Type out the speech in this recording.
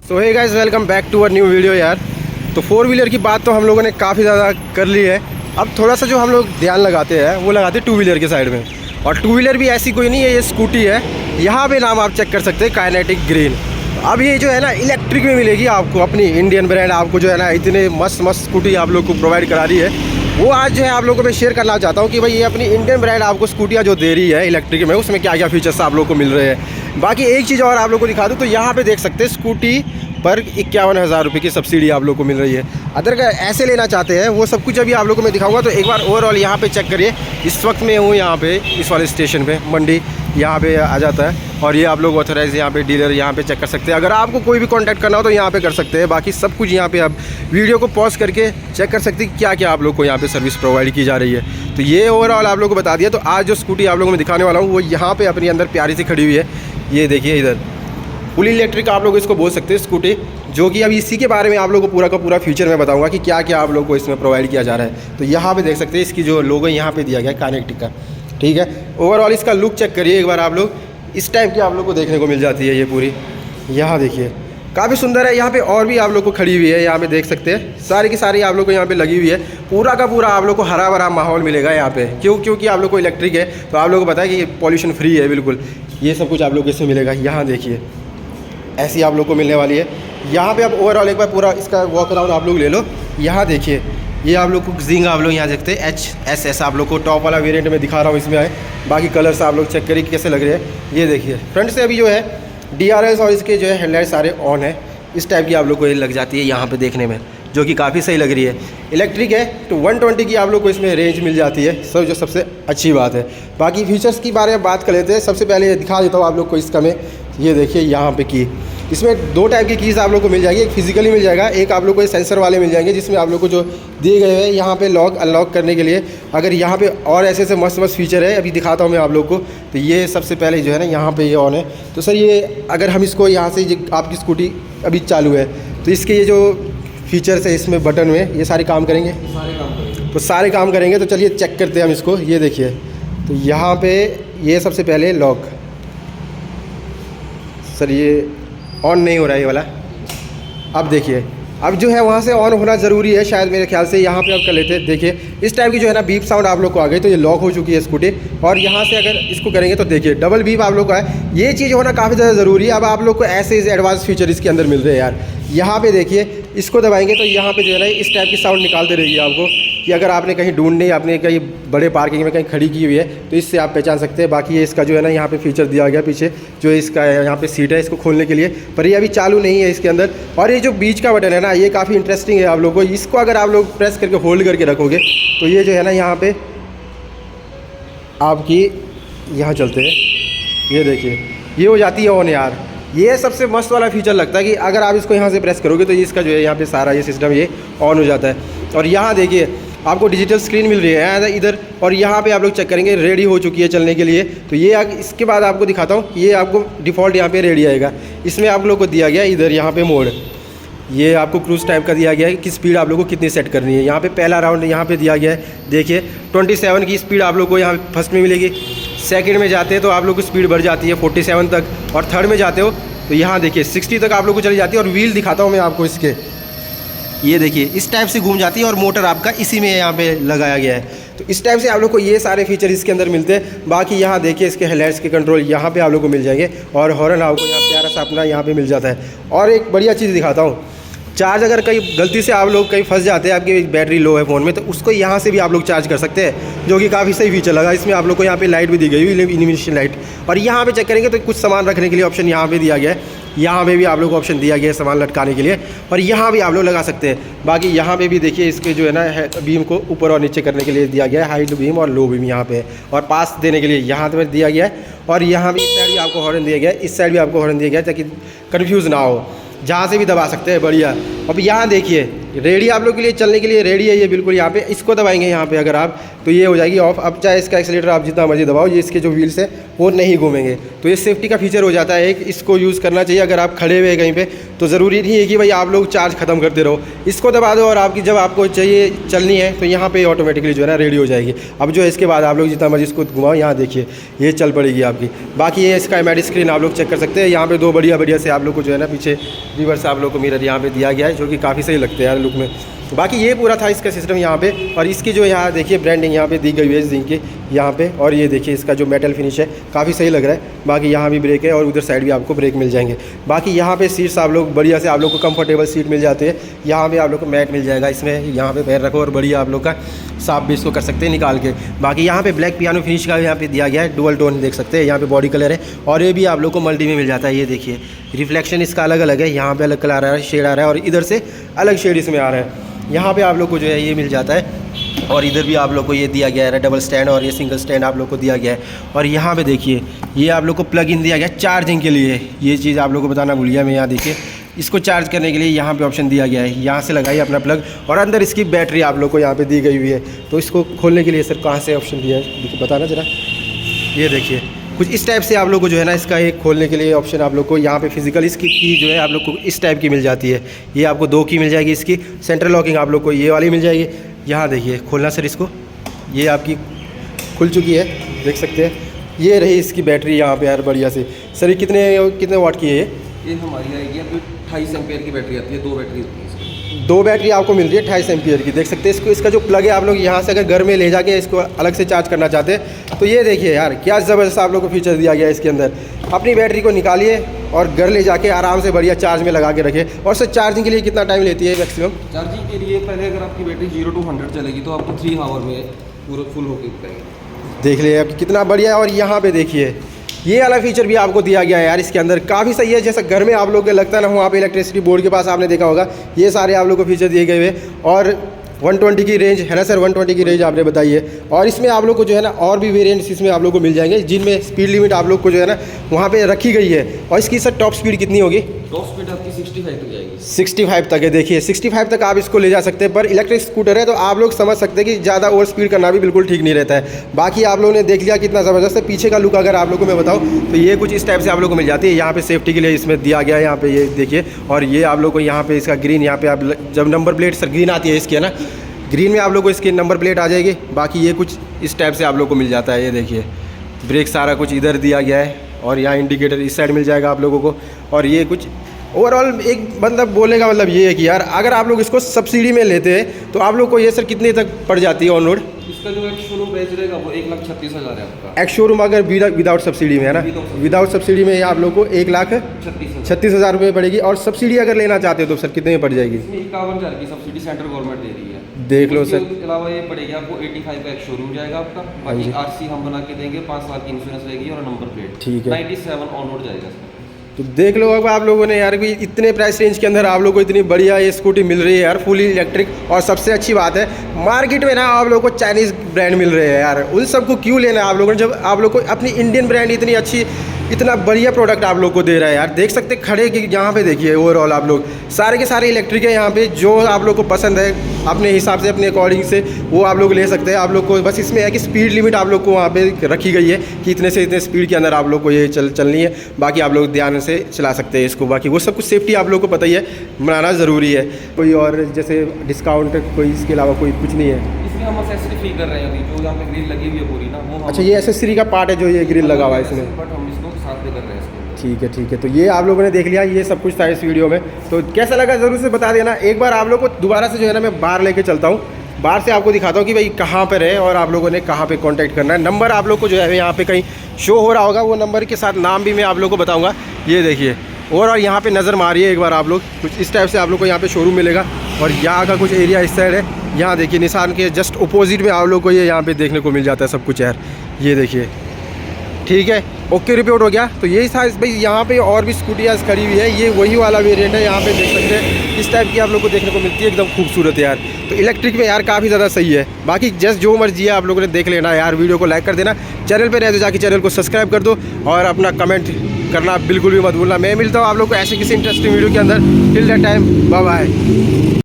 So hey guys, welcome back to a new video यार। तो four wheeler की बात तो हम लोगों ने काफ़ी ज़्यादा कर ली है। अब थोड़ा सा जो हम लोग ध्यान लगाते हैं वो लगाते हैं टू व्हीलर के साइड में। और टू व्हीलर भी ऐसी कोई नहीं है, ये स्कूटी है। यहाँ पे नाम आप चेक कर सकते हैं, काइनेटिक ग्रीन। अब ये जो है ना इलेक्ट्रिक में मिलेगी आपको, अपनी इंडियन ब्रांड आपको जो है ना इतने मस्त मस्त स्कूटी आप लोग को प्रोवाइड करा रही है। वो आज जो है आप लोगों को मैं शेयर करना चाहता हूँ कि भाई ये अपनी इंडियन ब्रांड आपको स्कूटियाँ जो दे रही है इलेक्ट्रिक में, उसमें क्या क्या फीचर्स आप लोग को मिल रहे हैं। बाकी एक चीज़ और आप लोग को दिखा दूँ तो यहाँ पे देख सकते हैं स्कूटी पर 51,000 रुपये की सब्सिडी आप लोग को मिल रही है। अदर का ऐसे लेना चाहते हैं वो सब कुछ अभी आप लोग को मैं दिखाऊंगा। तो एक बार ओवरऑल यहाँ पे चेक करिए। इस वक्त मैं हूँ यहाँ पे इस वाले स्टेशन पे, मंडी यहाँ पे आ जाता है। और ये आप लोग ऑथराइज यहाँ पे डीलर यहाँ पे चेक कर सकते हैं। अगर आपको कोई भी कांटेक्ट करना हो तो यहाँ पे कर सकते हैं। बाकी सब कुछ यहाँ पे आप वीडियो को पॉज करके चेक कर सकते हैं क्या क्या आप लोग को यहाँ पे सर्विस प्रोवाइड की जा रही है। तो ये ओवरऑल आप लोग को बता दिया। तो आज जो स्कूटी आप लोगों को मैं दिखाने वाला हूँ वो यहाँ पे अपनी अंदर प्यारी सी खड़ी हुई है। ये देखिए इधर फुल इलेक्ट्रिक आप लोग इसको बोल सकते हैं स्कूटी, जो कि अभी इसी के बारे में आप लोगों को पूरा का पूरा फीचर मैं बताऊंगा कि क्या क्या आप लोग को इसमें प्रोवाइड किया जा रहा है। तो यहाँ पे देख सकते हैं इसकी जो लोगो यहाँ पे दिया गया है काइनेटिक का, ठीक है। ओवरऑल इसका लुक चेक करिए एक बार आप लोग। इस टाइप की आप लोग को देखने को मिल जाती है ये पूरी। यहाँ देखिए काफ़ी सुंदर है। यहाँ पे और भी आप लोग को खड़ी हुई है, यहाँ पे देख सकते हैं सारी की सारी आप लोग को यहाँ पे लगी हुई है। पूरा का पूरा आप लोग को हरा भरा माहौल मिलेगा यहाँ पे। क्योंकि आप लोग को इलेक्ट्रिक है तो आप लोग को पता है कि ये पॉल्यूशन फ्री है बिल्कुल। ये सब कुछ आप लोग को इसमें मिलेगा। यहाँ देखिए ऐसी आप लोग को मिलने वाली है। यहाँ पे आप ओवरऑल एक बार पूरा इसका वॉक अराउंड आप लोग ले लो। यहाँ देखिए ये आप लोग को जिंग आप लोग यहाँ देखते हैं HSS आप लोग को टॉप वाला वेरिएंट में दिखा रहा हूँ इसमें आए। बाकी कलर्स आप लोग चेक करिए कैसे लग रहे हैं। ये देखिए फ्रंट से अभी जो है DRS और इसके जो है हेडलाइट सारे ऑन है। इस टाइप की आप लोग को ये लग जाती है यहाँ पे देखने में, जो कि काफ़ी सही लग रही है। इलेक्ट्रिक है तो 120 की आप लोग को इसमें रेंज मिल जाती है, सब जो सबसे अच्छी बात है। बाकी फीचर्स की बारे में बात कर लेते हैं। सबसे पहले ये दिखा देता हूँ आप लोग को इसका में। ये देखिए यहाँ पे की, इसमें दो टाइप की कीज़ आप लोग को मिल जाएगी। एक फिजिकली मिल जाएगा, एक आप लोग को सेंसर वाले मिल जाएंगे, जिसमें आप लोग को जो दिए गए हैं यहाँ पे लॉक अनलॉक करने के लिए। अगर यहाँ पे और ऐसे ऐसे मस्त मस्त फीचर है, अभी दिखाता हूँ मैं आप लोग को। तो ये सबसे पहले जो है ना यहाँ पे ये ऑन है। तो सर ये अगर हम इसको यहाँ से आपकी स्कूटी अभी चालू है तो इसके ये जो फीचर्स है इसमें बटन में ये सारे काम करेंगे, तो सारे काम करेंगे। तो चलिए चेक करते हैं हम इसको। ये देखिए तो यहाँ पे ये सबसे पहले लॉक, सर ये ऑन नहीं हो रहा है ये वाला। अब देखिए अब जो है वहाँ से ऑन होना ज़रूरी है शायद मेरे ख्याल से। यहाँ पे आप कर लेते हैं। देखिए इस टाइप की जो है ना बीप साउंड आप लोग को आ गई। तो ये लॉक हो चुकी है स्कूटी। और यहाँ से अगर इसको करेंगे तो देखिए डबल बीप आप लोग का है। ये चीज़ होना काफ़ी ज़्यादा ज़रूरी है। अब आप लोग को ऐसे एडवांस फीचर इसके अंदर मिल रहे हैं यार। यहाँ पे देखिए इसको दबाएंगे तो यहाँ पे जो है ना इस टाइप की साउंड निकालते रहेगी आपको, कि अगर आपने कहीं ढूंढनी, आपने कहीं बड़े पार्किंग में कहीं खड़ी की हुई है तो इससे आप पहचान सकते हैं। बाकी ये इसका जो है ना यहाँ पे फीचर दिया गया पीछे, जो इसका यहाँ पे सीट है इसको खोलने के लिए, पर ये अभी चालू नहीं है इसके अंदर। और ये जो बीच का बटन है ना ये काफ़ी इंटरेस्टिंग है आप लोग को। इसको अगर आप लोग प्रेस करके होल्ड करके रखोगे तो ये जो है ना यहाँ पे आपकी यहाँ चलते हैं, ये देखिए ये हो जाती है ऑन यार। ये सबसे मस्त वाला फीचर लगता है कि अगर आप इसको यहाँ से प्रेस करोगे तो इसका जो है यहाँ पे सारा ये सिस्टम ये ऑन हो जाता है। और यहाँ देखिए आपको डिजिटल स्क्रीन मिल रही है इधर। और यहाँ पे आप लोग चेक करेंगे रेडी हो चुकी है चलने के लिए। तो ये इसके बाद आपको दिखाता हूँ। ये आपको डिफ़ॉल्ट यहाँ पे रेडी आएगा। इसमें आप लोग को दिया गया इधर यहाँ पे मोड, ये आपको क्रूज़ टाइप का दिया गया है कि स्पीड आप लोग को कितनी सेट करनी है। यहाँ पे पहला राउंड यहाँ पे दिया गया है। देखिए 27 की स्पीड आप लोग को यहाँ फर्स्ट में मिलेगी। सेकंड में जाते हैं तो आप लोग की स्पीड बढ़ जाती है 47 तक। और थर्ड में जाते हो तो यहाँ देखिए 60 तक आप लोग को चली जाती है। और व्हील दिखाता हूँ मैं आपको इसके, ये देखिए इस टाइप से घूम जाती है और मोटर आपका इसी में यहाँ पे लगाया गया है। तो इस टाइप से आप लोग को ये सारे फीचर इसके अंदर मिलते हैं। बाकी यहाँ देखिए इसके हेडलाइट्स के कंट्रोल यहाँ पे आप लोग को मिल जाएंगे। और हॉर्न आपको यहाँ प्यारा सा अपना यहाँ पे मिल जाता है। और एक बढ़िया चीज़ दिखाता हूँ, चार्ज अगर कहीं गलती से आप लोग कहीं फंस जाते हैं, आपकी बैटरी लो है फ़ोन में, तो उसको यहाँ से भी आप लोग चार्ज कर सकते हैं, जो कि काफ़ी सही फीचर लगा। इसमें आप लोग को यहाँ पे लाइट भी दी गई हुई, इल्यूमिनेशन लाइट। और यहाँ पे चेक करेंगे तो कुछ सामान रखने के लिए ऑप्शन यहाँ पे दिया गया है। यहाँ पे भी आप लोग को ऑप्शन दिया गया है सामान लटकाने के लिए, और यहाँ भी आप लोग लगा सकते हैं। बाकी यहाँ पे भी देखिए इसके जो है ना बीम को ऊपर और नीचे करने के लिए दिया गया है, हाइट बीम और लो बीम यहाँ पे। और पास देने के लिए यहाँ पे दिया गया है। और यहाँ भी इस साइड भी आपको हॉर्न दिया गया है, इस साइड भी आपको हॉर्न दिया गया है, ताकि कन्फ्यूज़ ना हो, जहाँ से भी दबा सकते हैं। बढ़िया। अब यहाँ देखिए रेडी आप लोग के लिए चलने के लिए रेडी है ये बिल्कुल। यहाँ पे इसको दबाएंगे यहाँ पे अगर आप तो ये हो जाएगी ऑफ। अब चाहे इसका एक्सीलेटर आप जितना मर्जी दबाओ, ये इसके जो व्हील्स है वो नहीं घूमेंगे। तो ये सेफ्टी का फीचर हो जाता है एक, इसको यूज़ करना चाहिए अगर आप खड़े हुए कहीं पे तो ज़रूरी नहीं है कि भाई आप लोग चार्ज ख़त्म करते रहो, इसको दबा दो और आपकी जब आपको चाहिए चलनी है तो यहाँ पे ऑटोमेटिकली जो है ना रेडी हो जाएगी। अब जो है इसके बाद आप लोग जितना मर्जी इसको घुमाओ, यहाँ देखिए ये चल पड़ेगी आपकी। बाकी ये इसका एमआईडी स्क्रीन आप लोग चेक कर सकते हैं, यहाँ पे 2 बढ़िया से आप लोग को जो है ना पीछे रिवर्स आप लोग को मिरर यहाँ पे दिया गया है, जो कि काफ़ी सही लगते हैं यार लुक में। बाकी ये पूरा था इसका सिस्टम यहाँ पे, और इसकी जो यहाँ देखिए ब्रांडिंग यहाँ पे दी गई है जिंक की यहाँ पे, और ये देखिए इसका जो मेटल फिनिश है काफ़ी सही लग रहा है। बाकी यहाँ भी ब्रेक है और उधर साइड भी आपको ब्रेक मिल जाएंगे। बाकी यहाँ पे सीट्स आप लोग बढ़िया से आप लोग को कंफर्टेबल सीट मिल जाती है, यहाँ पे आप लोग को मैट मिल जाएगा इसमें, यहाँ पे पैर रखो और बढ़िया आप लोग का साफ भी इसको कर सकते हैं निकाल के। बाकी यहाँ पे ब्लैक पियानो फिनिश का यहाँ पे दिया गया है, डुअल टोन देख सकते हैं, यहाँ पे बॉडी कलर है, और ये भी आप लोग को मल्टी में मिल जाता है। ये देखिए रिफ्लेक्शन इसका अलग अलग है, यहाँ पे अलग कलर आ रहा है, शेड आ रहा है, और इधर से अलग शेड इसमें आ रहा है। यहाँ पे आप लोग को जो है ये मिल जाता है, और इधर भी आप लोग को ये दिया गया है डबल स्टैंड, और ये सिंगल स्टैंड आप लोग को दिया गया है। और यहाँ पे देखिए ये आप लोग को प्लग इन दिया गया है चार्जिंग के लिए, ये चीज़ आप लोग को बताना भूल गया मैं। यहाँ देखिए इसको चार्ज करने के लिए यहाँ पे ऑप्शन दिया गया है, यहाँ से लगाइए अपना प्लग, और अंदर इसकी बैटरी आप लोग को यहाँ पे दी गई हुई है। तो इसको खोलने के लिए सर कहाँ से ऑप्शन दिया है बताना ज़रा। ये देखिए कुछ इस टाइप से आप लोग को जो है ना इसका एक खोलने के लिए ऑप्शन आप लोग को यहाँ पे फिजिकल इसकी की जो है आप लोग को इस टाइप की मिल जाती है। ये आपको 2 की मिल जाएगी, इसकी सेंट्रल लॉकिंग आप लोग को ये वाली मिल जाएगी। यहाँ देखिए खोलना सर इसको, ये आपकी खुल चुकी है देख सकते हैं। ये रही इसकी बैटरी यहाँ पे यार बढ़िया से। सर ये कितने वाट की है ये हमारी आएगी अभी 28 एम्पेयर की बैटरी आती है, 2 बैटरी होती है इसकी। 2 बैटरी आपको मिल रही है 28 एम्पियर की, देख सकते हैं इसको। इसका जो प्लग है आप लोग यहाँ से अगर घर में ले जाके इसको अलग से चार्ज करना चाहते हैं तो ये देखिए यार क्या ज़बरदस्त आप लोग को फीचर दिया गया है इसके अंदर। अपनी बैटरी को निकालिए और घर ले जाके आराम से बढ़िया चार्ज में लगा के रखें। और सर चार्जिंग के लिए कितना टाइम लेती है मैक्सिमम? चार्जिंग के लिए पहले अगर आपकी बैटरी 0 to 100 चलेगी तो आपको 3 आवर में पूरा फुल होकर उतरेगी। देख लिया आप कितना बढ़िया है। और यहाँ पे देखिए ये वाला फीचर भी आपको दिया गया है यार इसके अंदर, काफ़ी सही है। जैसा घर में आप लोग को लगता है ना, वहाँ पे इलेक्ट्रिसिटी बोर्ड के पास आपने देखा होगा, ये सारे आप लोग को फीचर दिए गए हुए। और 120 की रेंज है ना सर, 120 की रेंज आपने बताई है। और इसमें आप लोग को जो है ना और भी वेरिएंट्स इसमें आप लोग को मिल जाएंगे, जिनमें स्पीड लिमिट आप लोग को जो है ना वहाँ पे रखी गई है। और इसकी सर टॉप स्पीड कितनी होगी? टॉप स्पीड आपकी 65 तक जाएगी। 65 तक है, देखिए 65 तक आप इसको ले जा सकते हैं। पर इलेक्ट्रिक स्कूटर है तो आप लोग समझ सकते हैं कि ज़्यादा ओवर स्पीड करना भी बिल्कुल ठीक नहीं रहता है। बाकी आप लोगों ने देख लिया कितना ज़बरदस्त है। पीछे का लुक अगर आप लोग को मैं बताऊँ तो ये कुछ इस टाइप से आप लोग को मिल जाती है। यहाँ पे सेफ्टी के लिए इसमें दिया गया है, यहाँ पे ये देखिए। और ये आप लोग को यहाँ पे इसका ग्रीन, यहाँ पे आप जब नंबर प्लेट सर ग्रीन आती है इसकी है ना, ग्रीन में आप लोग को इसकी नंबर प्लेट आ जाएगी। बाकी ये कुछ इस टाइप से आप लोग को मिल जाता है। ये देखिए ब्रेक सारा कुछ इधर दिया गया है, और यहाँ इंडिकेटर इस साइड मिल जाएगा आप लोगों को। और ये कुछ ओवरऑल एक मतलब बोलने का मतलब ये है कि यार अगर आप लोग इसको सब्सिडी में लेते हैं तो आप लोग को ये सर कितने तक पड़ जाती है ऑन रोड? इसका जो एक शोरूम प्राइस रहेगा वो 1,36,000 है आपका। एक शोरूम अगर विदाउट सब्सिडी में है ना, विदाउट सब्सिडी में आप लोग को 1,36,000 रुपये पड़ेगी। और सब्सिडी अगर लेना चाहते हो तो सर कितने में पड़ जाएगी? 51,000 की सब्सिडी सेंट्रल गवर्नमेंट दे रही है। देख लो सर। इसके अलावा ये पड़ेगी आपको 85 का एक शोरूम जाएगा आपका। बाकी आरसी हम बना के देंगे, 5 साल की इंश्योरेंस रहेगी और नंबर प्लेट ठीक है। 97 ऑन रोड जाएगा इसका। तो देख लो अब आप लोगों ने यार भी इतने प्राइस रेंज के अंदर आप लोगों को इतनी बढ़िया ये स्कूटी मिल रही है यार, फुली इलेक्ट्रिक। और सबसे अच्छी बात है मार्केट में ना आप लोगों को चाइनीज़ ब्रांड मिल रहे हैं यार, उन सबको क्यों लेना है आप लोगों ने, जब आप लोग को अपनी इंडियन ब्रांड इतनी अच्छी इतना बढ़िया प्रोडक्ट आप लोग को दे रहा है यार। देख सकते खड़े कि यहाँ पे देखिए ओवरऑल आप लोग सारे के सारे इलेक्ट्रिक है यहाँ पे। जो आप लोग को पसंद है अपने हिसाब से अपने अकॉर्डिंग से वो आप लोग ले सकते हैं। आप लोग को बस इसमें है कि स्पीड लिमिट आप लोग को वहाँ पे रखी गई है कि इतने से इतने स्पीड के अंदर आप लोग को ये चलनी है। बाकी आप लोग ध्यान से चला सकते हैं इसको। बाकी वो सब कुछ सेफ्टी आप लोग को पता ही है, बनाना ज़रूरी है। कोई और जैसे डिस्काउंट कोई इसके अलावा कोई कुछ नहीं है? इसमें हम एक्सेसरी फ्री कर रहे हैं अभी, जो यहाँ पे ग्रिल लगी हुई है पूरी ना वो। अच्छा ये एक्सेसरी का पार्ट है जो ये ग्रिल लगा हुआ है इसमें, बट हम इसको साथ में कर रहे हैं इसको। ठीक है ठीक है। तो ये आप लोगों ने देख लिया, ये सब कुछ था इस वीडियो में। तो कैसा लगा ज़रूर से बता देना। एक बार आप लोग को दोबारा से जो है ना मैं बाहर लेके चलता हूँ, बाहर से आपको दिखाता हूँ कि भाई कहाँ पर है और आप लोगों ने कहाँ पे कांटेक्ट करना है। नंबर आप लोग को जो है यहाँ पे कहीं शो हो रहा होगा, वो नंबर के साथ नाम भी मैं आप लोग को बताऊँगा। ये देखिए और यहाँ पे नज़र मारिए एक बार आप लोग, कुछ इस टाइप से आप लोग को यहाँ पे शोरूम मिलेगा। और यहाँ का कुछ एरिया इस साइड है, यहाँ देखिए निशान के जस्ट अपोजिट में आप लोग को ये यहाँ पे देखने को मिल जाता है सब कुछ यार। ये देखिए ठीक है, ओके रिपोर्ट हो गया। तो यही था भाई, यहाँ पे और भी स्कूटियाँ खड़ी हुई है, ये वही वाला वेरिएंट है। यहाँ पे देख सकते हैं इस टाइप की आप लोग को देखने को मिलती है, एकदम खूबसूरत यार। तो इलेक्ट्रिक में यार काफ़ी ज़्यादा सही है। बाकी जस्ट जो मर्जी है आप लोगों ने देख लेना यार। वीडियो को लाइक कर देना, चैनल पर रहे तो जाके चैनल को सब्सक्राइब कर दो और अपना कमेंट करना बिल्कुल भी मत भूलना। मैं मिलता हूँ आप लोग को ऐसे किसी इंटरेस्टिंग वीडियो के अंदर। Till that time bye bye.